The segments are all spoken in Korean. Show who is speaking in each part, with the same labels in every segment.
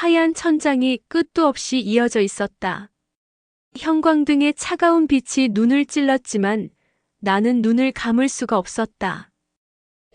Speaker 1: 하얀 천장이 끝도 없이 이어져 있었다. 형광등의 차가운 빛이 눈을 찔렀지만 나는 눈을 감을 수가 없었다.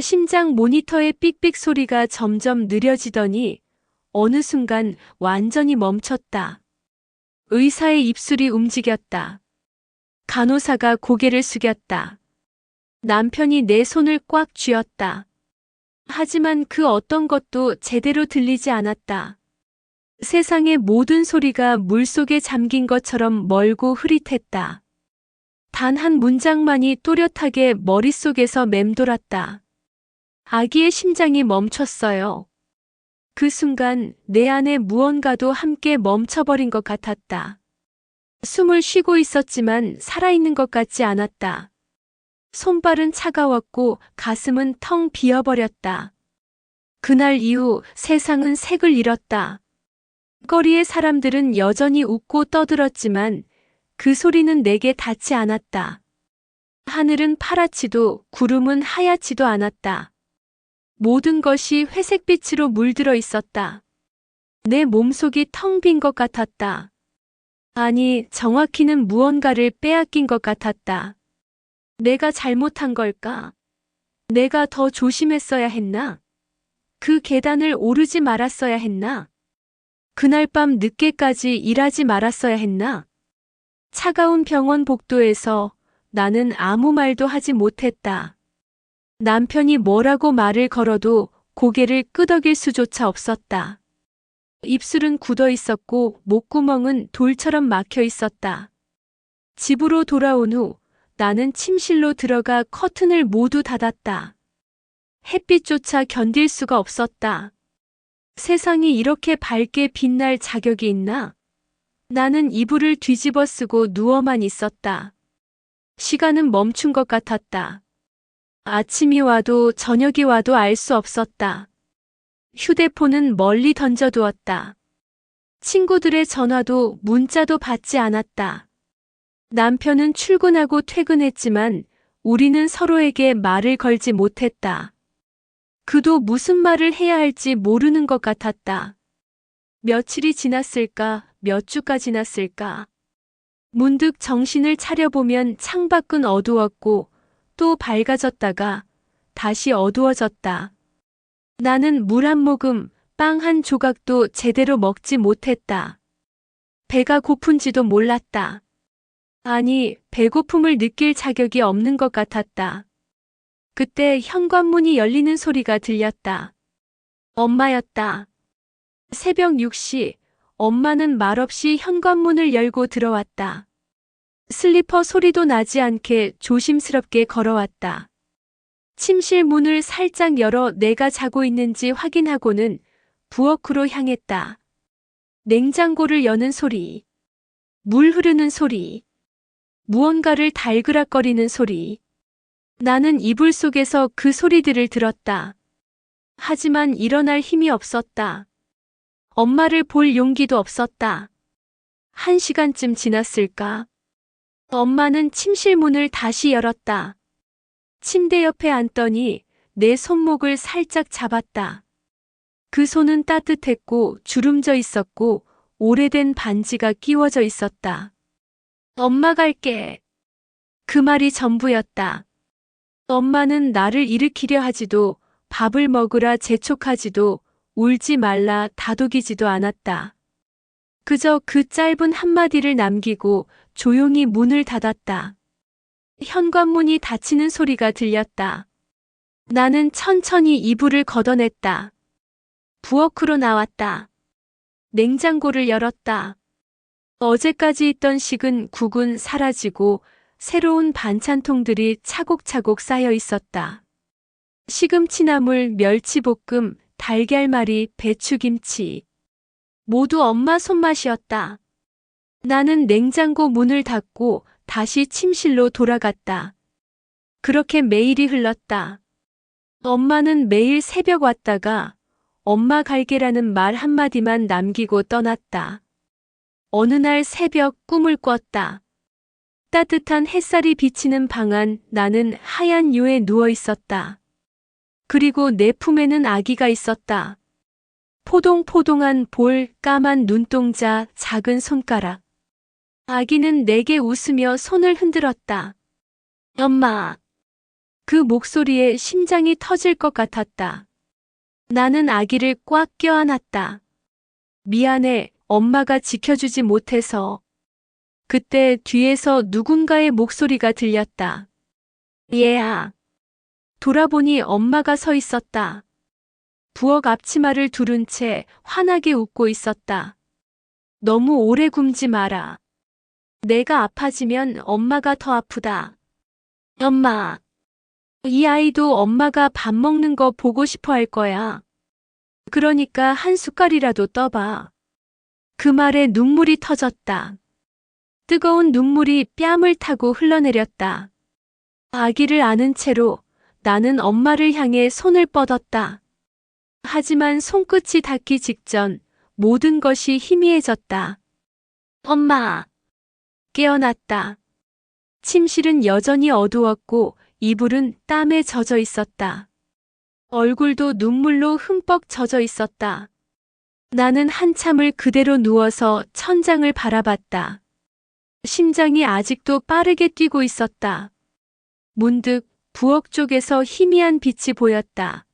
Speaker 1: 심장 모니터의 삑삑 소리가 점점 느려지더니 어느 순간 완전히 멈췄다. 의사의 입술이 움직였다. 간호사가 고개를 숙였다. 남편이 내 손을 꽉 쥐었다. 하지만 그 어떤 것도 제대로 들리지 않았다. 세상의 모든 소리가 물속에 잠긴 것처럼 멀고 흐릿했다. 단 한 문장만이 또렷하게 머릿속에서 맴돌았다. 아기의 심장이 멈췄어요. 그 순간 내 안에 무언가도 함께 멈춰버린 것 같았다. 숨을 쉬고 있었지만 살아있는 것 같지 않았다. 손발은 차가웠고 가슴은 텅 비어버렸다. 그날 이후 세상은 색을 잃었다. 거리의 사람들은 여전히 웃고 떠들었지만 그 소리는 내게 닿지 않았다. 하늘은 파랗지도 구름은 하얗지도 않았다. 모든 것이 회색빛으로 물들어 있었다. 내 몸속이 텅 빈 것 같았다. 아니, 정확히는 무언가를 빼앗긴 것 같았다. 내가 잘못한 걸까? 내가 더 조심했어야 했나? 그 계단을 오르지 말았어야 했나? 그날 밤 늦게까지 일하지 말았어야 했나? 차가운 병원 복도에서 나는 아무 말도 하지 못했다. 남편이 뭐라고 말을 걸어도 고개를 끄덕일 수조차 없었다. 입술은 굳어 있었고 목구멍은 돌처럼 막혀 있었다. 집으로 돌아온 후 나는 침실로 들어가 커튼을 모두 닫았다. 햇빛조차 견딜 수가 없었다. 세상이 이렇게 밝게 빛날 자격이 있나? 나는 이불을 뒤집어 쓰고 누워만 있었다. 시간은 멈춘 것 같았다. 아침이 와도 저녁이 와도 알 수 없었다. 휴대폰은 멀리 던져두었다. 친구들의 전화도 문자도 받지 않았다. 남편은 출근하고 퇴근했지만 우리는 서로에게 말을 걸지 못했다. 그도 무슨 말을 해야 할지 모르는 것 같았다. 며칠이 지났을까, 몇 주가 지났을까. 문득 정신을 차려보면 창밖은 어두웠고 또 밝아졌다가 다시 어두워졌다. 나는 물 한 모금, 빵 한 조각도 제대로 먹지 못했다. 배가 고픈지도 몰랐다. 아니, 배고픔을 느낄 자격이 없는 것 같았다. 그때 현관문이 열리는 소리가 들렸다. 엄마였다. 새벽 6시, 엄마는 말없이 현관문을 열고 들어왔다. 슬리퍼 소리도 나지 않게 조심스럽게 걸어왔다. 침실 문을 살짝 열어 내가 자고 있는지 확인하고는 부엌으로 향했다. 냉장고를 여는 소리, 물 흐르는 소리, 무언가를 달그락거리는 소리. 나는 이불 속에서 그 소리들을 들었다. 하지만 일어날 힘이 없었다. 엄마를 볼 용기도 없었다. 1시간쯤 지났을까? 엄마는 침실 문을 다시 열었다. 침대 옆에 앉더니 내 손목을 살짝 잡았다. 그 손은 따뜻했고 주름져 있었고 오래된 반지가 끼워져 있었다. 엄마 갈게. 그 말이 전부였다. 엄마는 나를 일으키려 하지도 밥을 먹으라 재촉하지도 울지 말라 다독이지도 않았다. 그저 그 짧은 한마디를 남기고 조용히 문을 닫았다. 현관문이 닫히는 소리가 들렸다. 나는 천천히 이불을 걷어냈다. 부엌으로 나왔다. 냉장고를 열었다. 어제까지 있던 식은 국은 사라지고 새로운 반찬통들이 차곡차곡 쌓여 있었다. 시금치나물, 멸치볶음, 달걀말이, 배추김치. 모두 엄마 손맛이었다. 나는 냉장고 문을 닫고 다시 침실로 돌아갔다. 그렇게 매일이 흘렀다. 엄마는 매일 새벽 왔다가 엄마 갈게라는 말 한마디만 남기고 떠났다. 어느 날 새벽 꿈을 꿨다. 따뜻한 햇살이 비치는 방 안 나는 하얀 유에 누워 있었다. 그리고 내 품에는 아기가 있었다. 포동포동한 볼, 까만 눈동자, 작은 손가락. 아기는 내게 웃으며 손을 흔들었다. 엄마. 그 목소리에 심장이 터질 것 같았다. 나는 아기를 꽉 껴안았다. 미안해, 엄마가 지켜주지 못해서. 그때 뒤에서 누군가의 목소리가 들렸다. 얘야. 돌아보니 엄마가 서 있었다. 부엌 앞치마를 두른 채 환하게 웃고 있었다. 너무 오래 굶지 마라. 내가 아파지면 엄마가 더 아프다. 엄마. 이 아이도 엄마가 밥 먹는 거 보고 싶어 할 거야. 그러니까 한 숟갈이라도 떠봐. 그 말에 눈물이 터졌다. 뜨거운 눈물이 뺨을 타고 흘러내렸다. 아기를 안은 채로 나는 엄마를 향해 손을 뻗었다. 하지만 손끝이 닿기 직전 모든 것이 희미해졌다. 엄마. 깨어났다. 침실은 여전히 어두웠고 이불은 땀에 젖어 있었다. 얼굴도 눈물로 흠뻑 젖어 있었다. 나는 한참을 그대로 누워서 천장을 바라봤다. 심장이 아직도 빠르게 뛰고 있었다. 문득 부엌 쪽에서 희미한 빛이 보였다.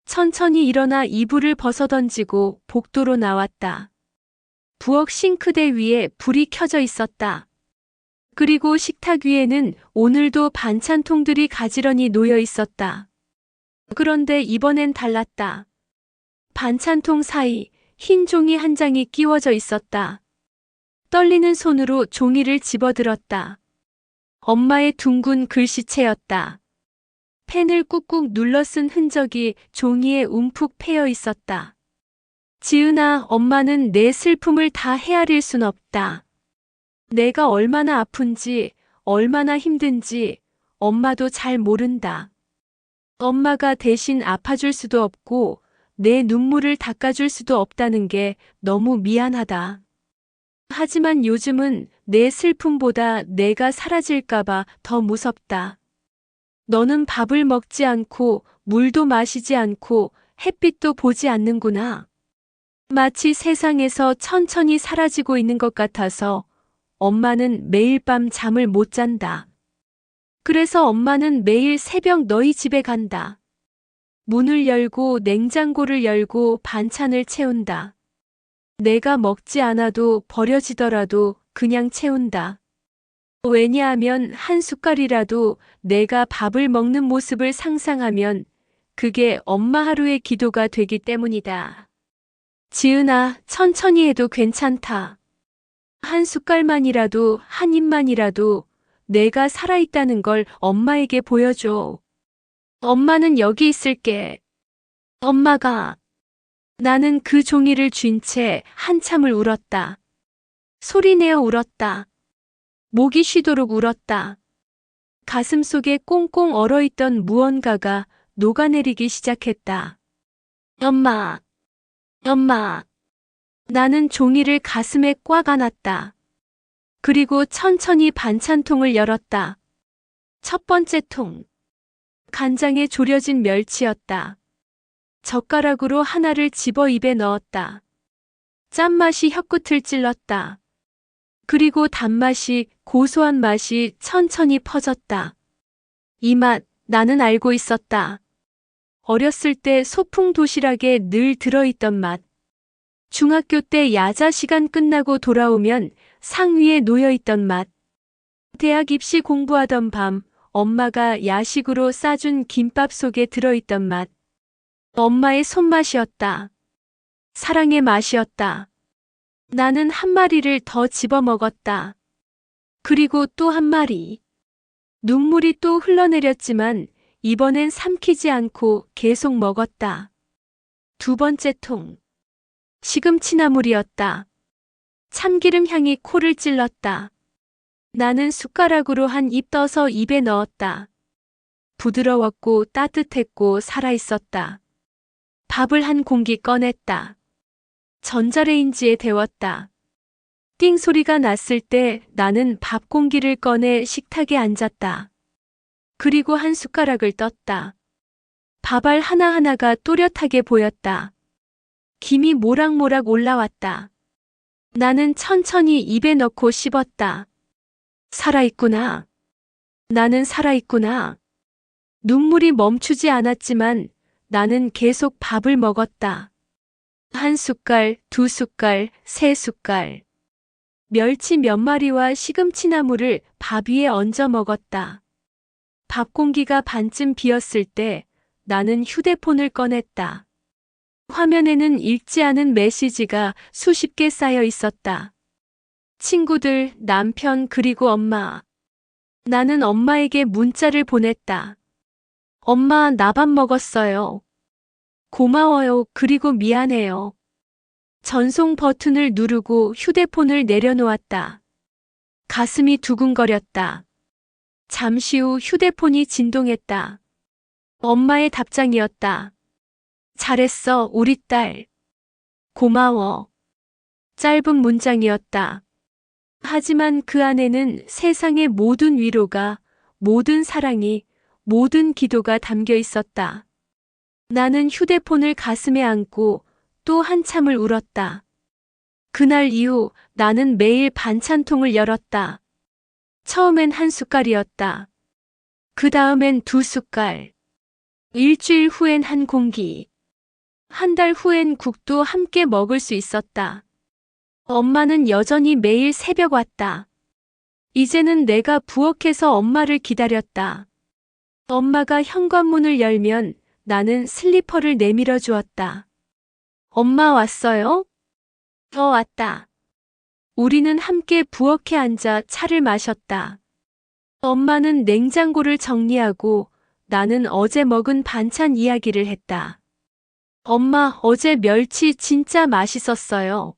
Speaker 1: 천천히 일어나 이불을 벗어던지고 복도로 나왔다. 부엌 싱크대 위에 불이 켜져 있었다. 그리고 식탁 위에는 오늘도 반찬통들이 가지런히 놓여 있었다. 그런데 이번엔 달랐다. 반찬통 사이 흰 종이 한 장이 끼워져 있었다. 떨리는 손으로 종이를 집어들었다. 엄마의 둥근 글씨체였다. 펜을 꾹꾹 눌러 쓴 흔적이 종이에 움푹 패여 있었다. 지은아, 엄마는 내 슬픔을 다 헤아릴 순 없다. 내가 얼마나 아픈지, 얼마나 힘든지 엄마도 잘 모른다. 엄마가 대신 아파줄 수도 없고 내 눈물을 닦아줄 수도 없다는 게 너무 미안하다. 하지만 요즘은 내 슬픔보다 내가 사라질까봐 더 무섭다. 너는 밥을 먹지 않고 물도 마시지 않고 햇빛도 보지 않는구나. 마치 세상에서 천천히 사라지고 있는 것 같아서 엄마는 매일 밤 잠을 못 잔다. 그래서 엄마는 매일 새벽 너희 집에 간다. 문을 열고 냉장고를 열고 반찬을 채운다. 내가 먹지 않아도 버려지더라도 그냥 채운다. 왜냐하면 한 숟갈이라도 내가 밥을 먹는 모습을 상상하면 그게 엄마 하루의 기도가 되기 때문이다. 지은아, 천천히 해도 괜찮다. 한 숟갈만이라도, 한 입만이라도 내가 살아있다는 걸 엄마에게 보여줘. 엄마는 여기 있을게. 엄마가. 나는 그 종이를 쥔 채 한참을 울었다. 소리내어 울었다. 목이 쉬도록 울었다. 가슴 속에 꽁꽁 얼어있던 무언가가 녹아내리기 시작했다. 엄마. 엄마. 나는 종이를 가슴에 꽉 안았다. 그리고 천천히 반찬통을 열었다. 첫 번째 통. 간장에 졸여진 멸치였다. 젓가락으로 하나를 집어 입에 넣었다. 짠맛이 혀끝을 찔렀다. 그리고 단맛이, 고소한 맛이 천천히 퍼졌다. 이 맛, 나는 알고 있었다. 어렸을 때 소풍 도시락에 늘 들어있던 맛. 중학교 때 야자 시간 끝나고 돌아오면 상 위에 놓여있던 맛. 대학 입시 공부하던 밤, 엄마가 야식으로 싸준 김밥 속에 들어있던 맛. 엄마의 손맛이었다. 사랑의 맛이었다. 나는 한 마리를 더 집어먹었다. 그리고 또 한 마리. 눈물이 또 흘러내렸지만 이번엔 삼키지 않고 계속 먹었다. 두 번째 통. 시금치나물이었다. 참기름 향이 코를 찔렀다. 나는 숟가락으로 한 입 떠서 입에 넣었다. 부드러웠고 따뜻했고 살아있었다. 밥을 한 공기 꺼냈다. 전자레인지에 데웠다. 띵 소리가 났을 때 나는 밥 공기를 꺼내 식탁에 앉았다. 그리고 한 숟가락을 떴다. 밥알 하나하나가 또렷하게 보였다. 김이 모락모락 올라왔다. 나는 천천히 입에 넣고 씹었다. 살아있구나. 나는 살아있구나. 눈물이 멈추지 않았지만 나는 계속 밥을 먹었다. 한 숟갈, 두 숟갈, 세 숟갈. 멸치 몇 마리와 시금치나물을 밥 위에 얹어 먹었다. 밥 공기가 반쯤 비었을 때 나는 휴대폰을 꺼냈다. 화면에는 읽지 않은 메시지가 수십 개 쌓여 있었다. 친구들, 남편, 그리고 엄마. 나는 엄마에게 문자를 보냈다. 엄마, 나 밥 먹었어요. 고마워요. 그리고 미안해요. 전송 버튼을 누르고 휴대폰을 내려놓았다. 가슴이 두근거렸다. 잠시 후 휴대폰이 진동했다. 엄마의 답장이었다. 잘했어, 우리 딸. 고마워. 짧은 문장이었다. 하지만 그 안에는 세상의 모든 위로가, 모든 사랑이, 모든 기도가 담겨 있었다. 나는 휴대폰을 가슴에 안고 또 한참을 울었다. 그날 이후 나는 매일 반찬통을 열었다. 처음엔 한 숟갈이었다. 그 다음엔 두 숟갈. 일주일 후엔 한 공기. 한 달 후엔 국도 함께 먹을 수 있었다. 엄마는 여전히 매일 새벽 왔다. 이제는 내가 부엌에서 엄마를 기다렸다. 엄마가 현관문을 열면 나는 슬리퍼를 내밀어 주었다. 엄마 왔어요? 왔다. 우리는 함께 부엌에 앉아 차를 마셨다. 엄마는 냉장고를 정리하고 나는 어제 먹은 반찬 이야기를 했다. 엄마, 어제 멸치 진짜 맛있었어요.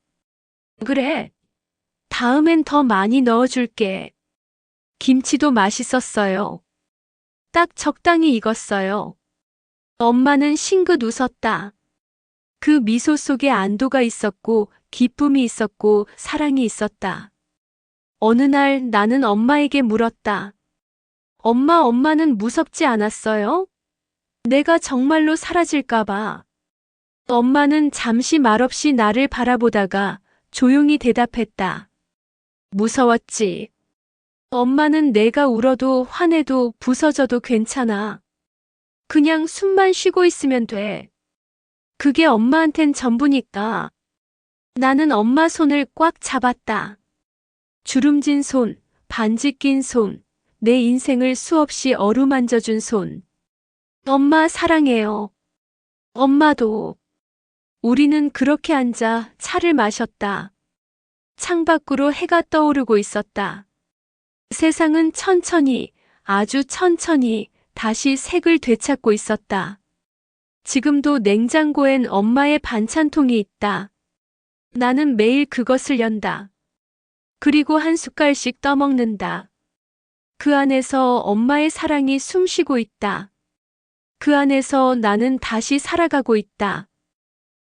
Speaker 1: 그래. 다음엔 더 많이 넣어줄게. 김치도 맛있었어요. 딱 적당히 익었어요. 엄마는 싱긋 웃었다. 그 미소 속에 안도가 있었고, 기쁨이 있었고, 사랑이 있었다. 어느 날 나는 엄마에게 물었다. 엄마는 무섭지 않았어요? 내가 정말로 사라질까봐. 엄마는 잠시 말없이 나를 바라보다가 조용히 대답했다. 무서웠지. 엄마는 내가 울어도 화내도 부서져도 괜찮아. 그냥 숨만 쉬고 있으면 돼. 그게 엄마한텐 전부니까. 나는 엄마 손을 꽉 잡았다. 주름진 손, 반지 낀 손, 내 인생을 수없이 어루만져준 손. 엄마 사랑해요. 엄마도. 우리는 그렇게 앉아 차를 마셨다. 창밖으로 해가 떠오르고 있었다. 세상은 천천히, 아주 천천히 다시 색을 되찾고 있었다. 지금도 냉장고엔 엄마의 반찬통이 있다. 나는 매일 그것을 연다. 그리고 한 숟갈씩 떠먹는다. 그 안에서 엄마의 사랑이 숨쉬고 있다. 그 안에서 나는 다시 살아가고 있다.